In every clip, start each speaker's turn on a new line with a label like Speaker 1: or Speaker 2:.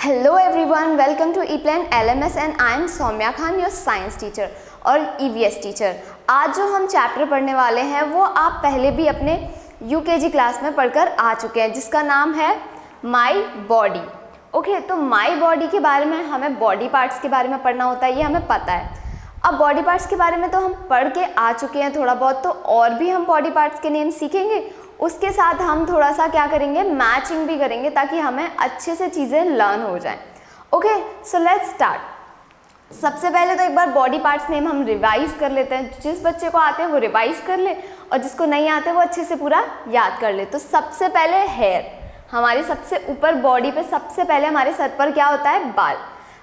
Speaker 1: Hello everyone, welcome to E-Plan LMS and I am Saumya Khan, your science teacher और EVS teacher. आज जो हम chapter पढ़ने वाले हैं वो आप पहले भी अपने UKG क्लास में पढ़कर आ चुके हैं, जिसका नाम है माई बॉडी। ओके, तो माई बॉडी के बारे में हमें बॉडी पार्ट्स के बारे में पढ़ना होता है, ये हमें पता है। अब बॉडी पार्ट्स के बारे में तो हम पढ़ के आ चुके हैं थोड़ा बहुत, तो और भी हम बॉडी पार्ट्स के नेम सीखेंगे। उसके साथ हम थोड़ा सा क्या करेंगे, मैचिंग भी करेंगे ताकि हमें अच्छे से चीज़ें लर्न हो जाएं। Okay, so let's start. सबसे पहले तो एक बार बॉडी पार्ट्स नेम हम रिवाइज कर लेते हैं। जिस बच्चे को आते हैं वो रिवाइज कर ले और जिसको नहीं आते वो अच्छे से पूरा याद कर ले। तो सबसे पहले हेयर, हमारे सबसे ऊपर बॉडी पे सबसे पहले हमारे सर पर क्या होता है, बाल।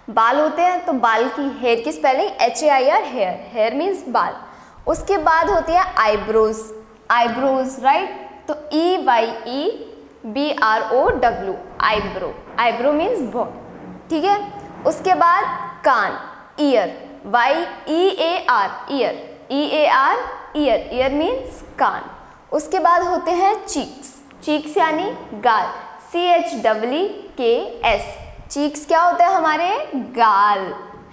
Speaker 1: बाल होते हैं, तो बाल की हेयर की spelling HAIR, hair, hair means बाल। उसके बाद होती है आईब्रोज, आईब्रोज राइट, तो EYEBROW, आईब्रो, आईब्रो मीन्स बॉ, ठीक है। उसके बाद कान, ear, YEAR, ear, EAR, ear, ear means कान। उसके बाद होते हैं चीक्स, चीक्स यानी गाल, CHEEKS, चीक्स क्या होता है, हमारे गाल,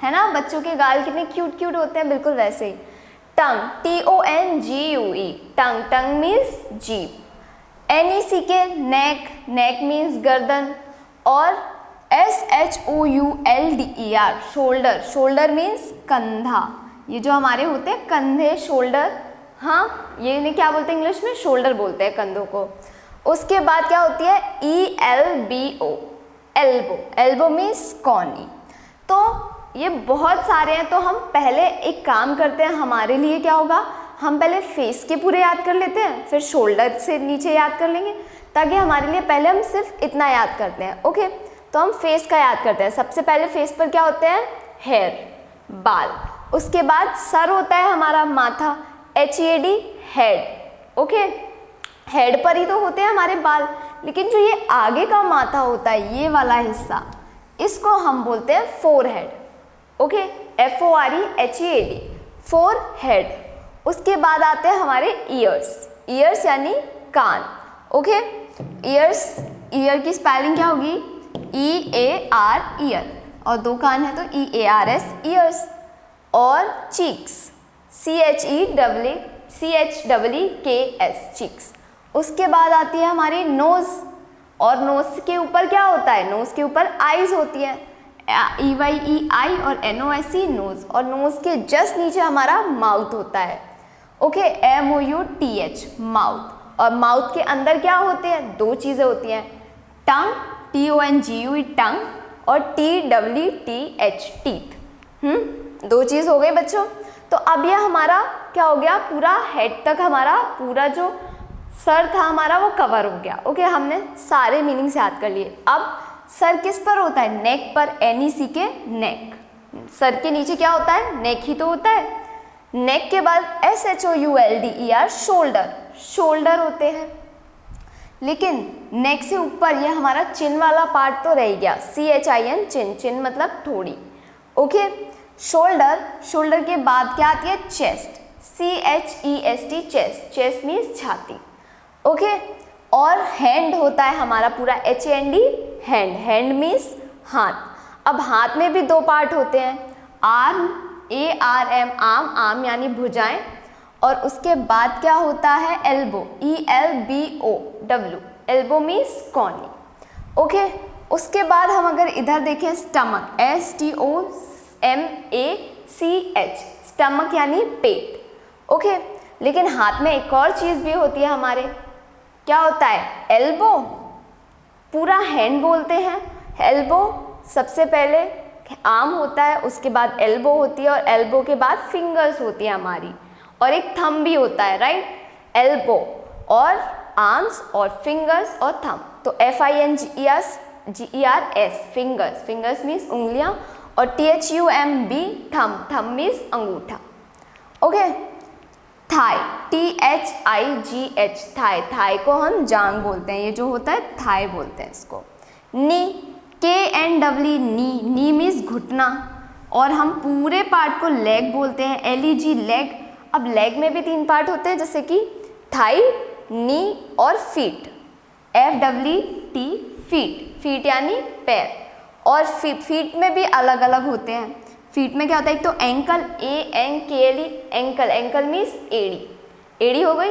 Speaker 1: है ना। बच्चों के गाल कितने क्यूट क्यूट होते हैं, बिल्कुल वैसे ही। टंग, TONGUE, टंग, टंग मीन्स जीभ। NECK, नेक, नेक मीन्स गर्दन। और SHOULDER, शोल्डर, शोल्डर मीन्स कंधा। ये जो हमारे होते हैं कंधे, शोल्डर, हाँ, ये इन्हें क्या बोलते हैं इंग्लिश में, शोल्डर बोलते हैं कंधों को। उसके बाद क्या होती है ELBO, elbow, elbow means Connie. तो ये बहुत सारे हैं, तो हम पहले एक काम करते हैं, हमारे लिए क्या होगा, हम पहले फेस के पूरे याद कर लेते हैं, फिर शोल्डर से नीचे याद कर लेंगे, ताकि हमारे लिए पहले हम सिर्फ इतना याद करते हैं। ओके, तो हम फेस का याद करते हैं। सबसे पहले फेस पर क्या होते हैं, हेयर, बाल। उसके बाद सर होता है हमारा, माथा, HEAD, हेड। ओके, हेड पर ही तो होते हैं हमारे बाल, लेकिन जो ये आगे का माथा होता है, ये वाला हिस्सा, इसको हम बोलते हैं फोरहेड। Okay, FOREHEAD, forehead. उसके बाद आते हैं हमारे ईयर्स, ईयर्स यानी कान। ओके, ईयर्स, ईयर की स्पेलिंग क्या होगी, EAR, ईयर, और दो कान है तो EARS, ईयर्स। और चीक्स, CHEEKS, चीक्स। उसके बाद आती है हमारी नोज, और नोज के ऊपर क्या होता है, नोज के ऊपर आईज होती है, EYEI और NOSE, नोज। और नोज के जस्ट नीचे हमारा माउथ होता है। Okay, MOUTH, mouth. और माउथ के अंदर क्या होते हैं, दो चीज़ें होती हैं, टंग, TONGUE, टंग, और TWTH, टीथ। दो चीज़ हो गई बच्चों। तो अब यह हमारा क्या हो गया, पूरा हेड तक हमारा पूरा जो सर था हमारा वो कवर हो गया। ओके, हमने सारे मीनिंग्स याद कर लिए। अब सर किस पर होता है, नेक पर, NECK, नेक। सर के नीचे क्या होता है, नेक ही तो होता है। नेक के बाद SHOULDER, शोल्डर, शोल्डर होते हैं। लेकिन नेक से ऊपर ये हमारा चिन वाला पार्ट तो रह गया, CHIN, चिन, चिन मतलब थोड़ी। ओके, शोल्डर, शोल्डर के बाद क्या आती है, chest, CHEST, chest, chest means छाती। ओके, और हैंड होता है हमारा पूरा HAND, हैंड, हैंड मीन्स हाथ। अब हाथ में भी दो पार्ट होते हैं, आर्म, ARM, आर्म, आर्म यानी भुजाएं। और उसके बाद क्या होता है, elbow, ELBOW, elbow means Connie. Okay, उसके बाद हम अगर इधर देखें, स्टमक, STOMACH, स्टमक यानी पेट। ओके, लेकिन हाथ में एक और चीज़ भी होती है हमारे, क्या होता है, एल्बो, पूरा हैंड बोलते हैं। एल्बो सबसे पहले आर्म होता है, उसके बाद एल्बो होती है, और एल्बो के बाद फिंगर्स होती है हमारी, और एक थंब भी होता है, राइट। एल्बो और आर्म्स और फिंगर्स और थंब, तो FINGERS, फिंगर्स, फिंगर्स मीन्स उंगलियां, और THUMB, थंब, थंब मीन्स अंगूठा। Okay, thigh, THIGH, thigh, thigh को हम जांग बोलते हैं, ये जो होता है थाई बोलते हैं इसको। नी, KNW, नी, नी मीन्स घुटना, और हम पूरे पार्ट को लेग बोलते हैं, LEG, लेग। अब लेग में भी तीन पार्ट होते हैं, जैसे कि थाई, नी और फीट, FWT, फीट, फीट यानी पैर। और फीट में भी अलग अलग होते हैं। फीट में क्या होता है, एक तो ankle, ANKLE ankle, ankle means एड़ी, एड़ी हो गई।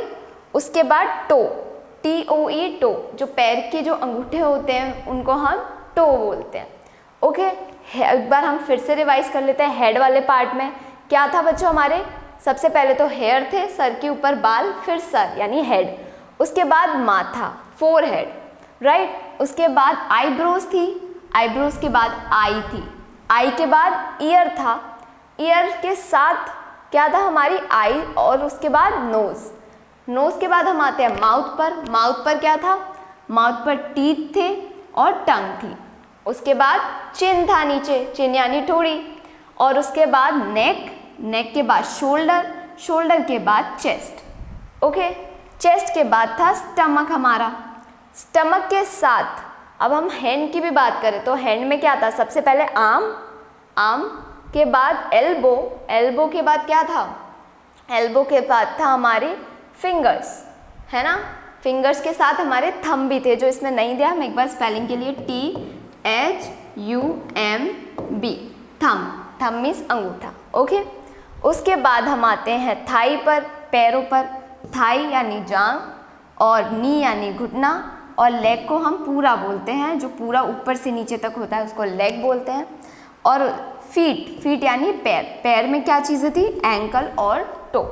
Speaker 1: उसके बाद टो, TOE टो, जो पैर के जो अंगूठे होते हैं उनको हम टो बोलते हैं। ओके, एक बार हम फिर से रिवाइज कर लेते हैं। हेड वाले पार्ट में क्या था बच्चों हमारे, सबसे पहले तो हेयर थे, सर के ऊपर बाल, फिर सर यानी हेड, उसके बाद माथा, फोरहेड, राइट। उसके बाद आईब्रोज थी, आईब्रोज के बाद आई थी, आई के बाद ईयर था, ईयर के साथ क्या था हमारी आई, और उसके बाद नोज, नोज के बाद हम आते हैं माउथ पर, माउथ पर क्या था, माउथ पर टीथ थे और टंग थी। उसके बाद चिन था नीचे, चिन यानी ठोड़ी, और उसके बाद नेक, नेक के बाद शोल्डर, शोल्डर के बाद चेस्ट। ओके, चेस्ट के बाद था स्टमक हमारा, स्टमक के साथ अब हम हैंड की भी बात करें तो हैंड में क्या था, सबसे पहले आर्म, आर्म के बाद एल्बो, एल्बो के बाद क्या था, एल्बो के बाद था हमारे फिंगर्स, है ना। फिंगर्स के साथ हमारे थंब भी थे, जो इसमें नहीं दिया, हम एक बार स्पेलिंग के लिए THUMB, थंब, थंब मीन्स अंगूठा। ओके, उसके बाद हम आते हैं थाई पर, पैरों पर, थाई यानी जांघ, और नी यानी घुटना, और लेग को हम पूरा बोलते हैं, जो पूरा ऊपर से नीचे तक होता है उसको लेग बोलते हैं। और फीट, फीट यानी पैर, पैर में क्या चीज़ें थी, एंकल और टो।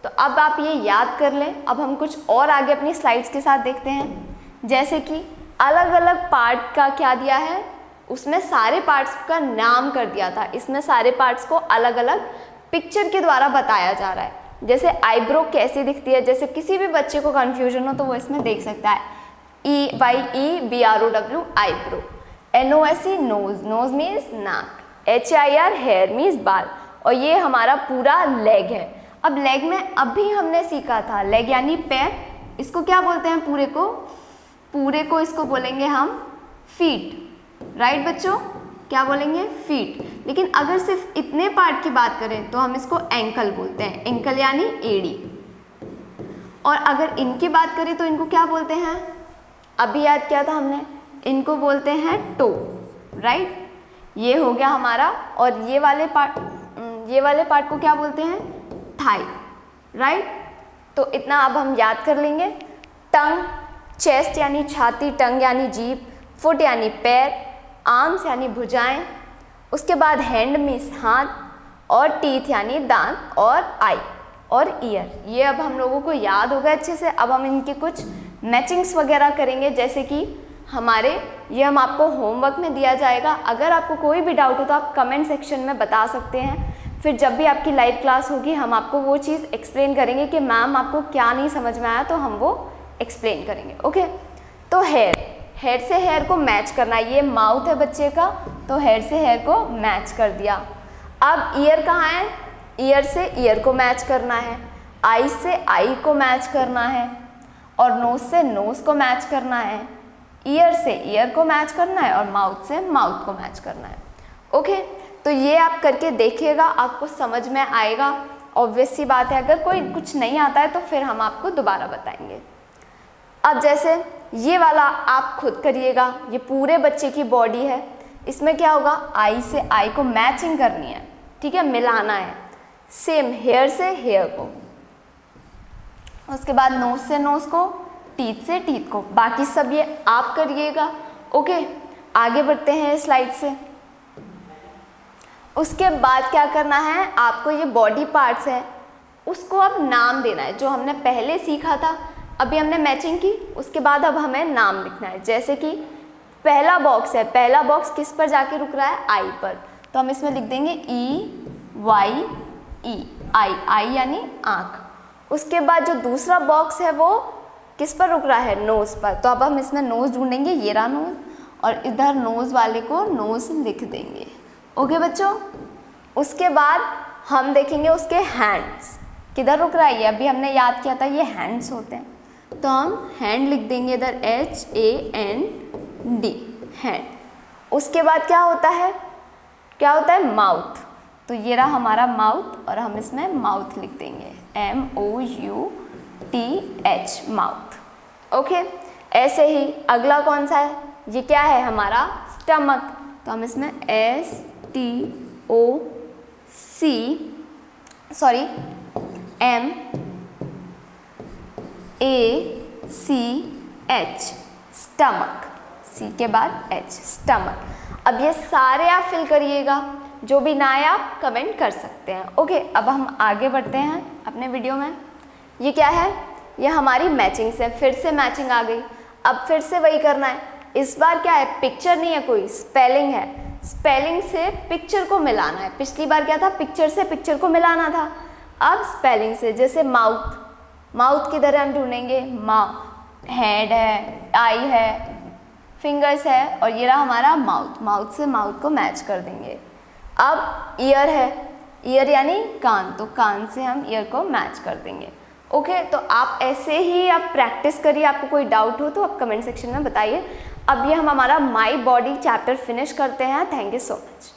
Speaker 1: तो अब आप ये याद कर लें। अब हम कुछ और आगे अपनी स्लाइड्स के साथ देखते हैं, जैसे कि अलग अलग पार्ट का क्या दिया है, उसमें सारे पार्ट्स का नाम कर दिया था, इसमें सारे पार्ट्स को अलग अलग पिक्चर के द्वारा बताया जा रहा है। जैसे आईब्रो कैसी दिखती है, जैसे किसी भी बच्चे को कन्फ्यूजन हो तो वो इसमें देख सकता है, EYEBROW eyebrow, NOSE nose, nose means नाक, HIR हेयर मीन्स बाल, और ये हमारा पूरा लेग है। अब लेग में अभी हमने सीखा था, लेग यानी पैर, इसको क्या बोलते हैं, पूरे को, पूरे को इसको बोलेंगे हम फीट, राइट बच्चों, क्या बोलेंगे, फीट। लेकिन अगर सिर्फ इतने पार्ट की बात करें तो हम इसको एंकल बोलते हैं, एंकल यानी एड़ी। और अगर इनकी बात करें तो इनको क्या बोलते हैं, अभी याद किया था हमने, इनको बोलते हैं टो, राइट, ये हो गया हमारा। और ये वाले पार्ट को क्या बोलते हैं, थाई, राइट। तो इतना अब हम याद कर लेंगे। टंग, चेस्ट यानी छाती, टंग यानी जीभ, फुट यानी पैर, आर्म्स यानी भुजाएं, उसके बाद हैंड मीन्स हाथ, और टीथ यानी दांत, और आई और ईयर। ये अब हम लोगों को याद होगा अच्छे से। अब हम इनके कुछ मैचिंग्स वगैरह करेंगे, जैसे कि हमारे ये हम आपको होमवर्क में दिया जाएगा। अगर आपको कोई भी डाउट हो तो आप कमेंट सेक्शन में बता सकते हैं, फिर जब भी आपकी लाइव क्लास होगी हम आपको वो चीज़ एक्सप्लेन करेंगे कि मैम आपको क्या नहीं समझ में आया, तो हम वो एक्सप्लेन करेंगे। ओके, तो हेयर, हेयर से हेयर को मैच करना, ये माउथ है बच्चे का, तो हेयर से हेयर को मैच कर दिया। अब ईयर कहाँ है, ईयर से ईयर को मैच करना है, आई से आई को मैच करना है, और नोज से नोज को मैच करना है, ईयर से ईयर को मैच करना है, और माउथ से माउथ को मैच करना है। ओके, तो ये आप करके देखिएगा, आपको समझ में आएगा। ऑब्वियस सी बात है, अगर कोई कुछ नहीं आता है तो फिर हम आपको दोबारा बताएंगे। अब जैसे ये वाला आप खुद करिएगा, ये पूरे बच्चे की बॉडी है, इसमें क्या होगा, आई से आई को मैचिंग करनी है, ठीक है, मिलाना है, सेम हेयर से हेयर को, उसके बाद नोज से नोज को, टीथ से टीथ को, बाकी सब ये आप करिएगा। ओके, आगे बढ़ते हैं स्लाइड से। उसके बाद क्या करना है, आपको ये बॉडी पार्ट्स है उसको अब नाम देना है, जो हमने पहले सीखा था, अभी हमने मैचिंग की, उसके बाद अब हमें नाम लिखना है। जैसे कि पहला बॉक्स है, पहला बॉक्स किस पर जाके रुक रहा है, आई पर, तो हम इसमें लिख देंगे EYE, आई यानी आँख। उसके बाद जो दूसरा बॉक्स है वो किस पर रुक रहा है, नोज़ पर, तो अब हम इसमें नोज़ ढूंढेंगे, ये रहा नोज़, और इधर नोज़ वाले को नोज़ लिख देंगे। ओके बच्चों, उसके बाद हम देखेंगे उसके हैंड्स, किधर रुक रहा है, ये अभी हमने याद किया था, ये हैंड्स होते हैं, तो हम हैंड लिख देंगे इधर HAND, हैंड। उसके बाद क्या होता है, क्या होता है, माउथ, तो ये रहा हमारा माउथ, और हम इसमें माउथ लिख देंगे MOUTH, माउथ। ओके, ऐसे ही अगला कौन सा है, ये क्या है हमारा स्टमक, तो हम इसमें STOMACH, स्टमक, सी के बाद एच, स्टमक। अब ये सारे आप फिल करिएगा, जो भी ना आए आप कमेंट कर सकते हैं। ओके, अब हम आगे बढ़ते हैं अपने वीडियो में। ये क्या है? ये हमारी मैचिंग से, फिर से मैचिंग आ गई। अब फिर से वही करना है। इस बार क्या है? पिक्चर नहीं है कोई, स्पेलिंग है। स्पेलिंग से पिक्चर को मिलाना है। पिछली बार क्या था? पिक्चर से पिक्चर को मिलाना था। अब स्पेलिंग से, जैसे माउथ, माउथ किधर है हम ढूंढेंगे? हेड है, आई है, फिंगर्स है, और ये रहा हमारा माउथ। माउथ से माउथ को मैच कर देंगे। अब ईयर है, ईयर यानी कान, तो कान से हम ईयर को मैच कर देंगे। ओके, तो आप ऐसे ही आप प्रैक्टिस करिए। आपको कोई डाउट हो तो आप कमेंट सेक्शन में बताइए। अब ये हम हमारा माई बॉडी चैप्टर फिनिश करते हैं। Thank you so much.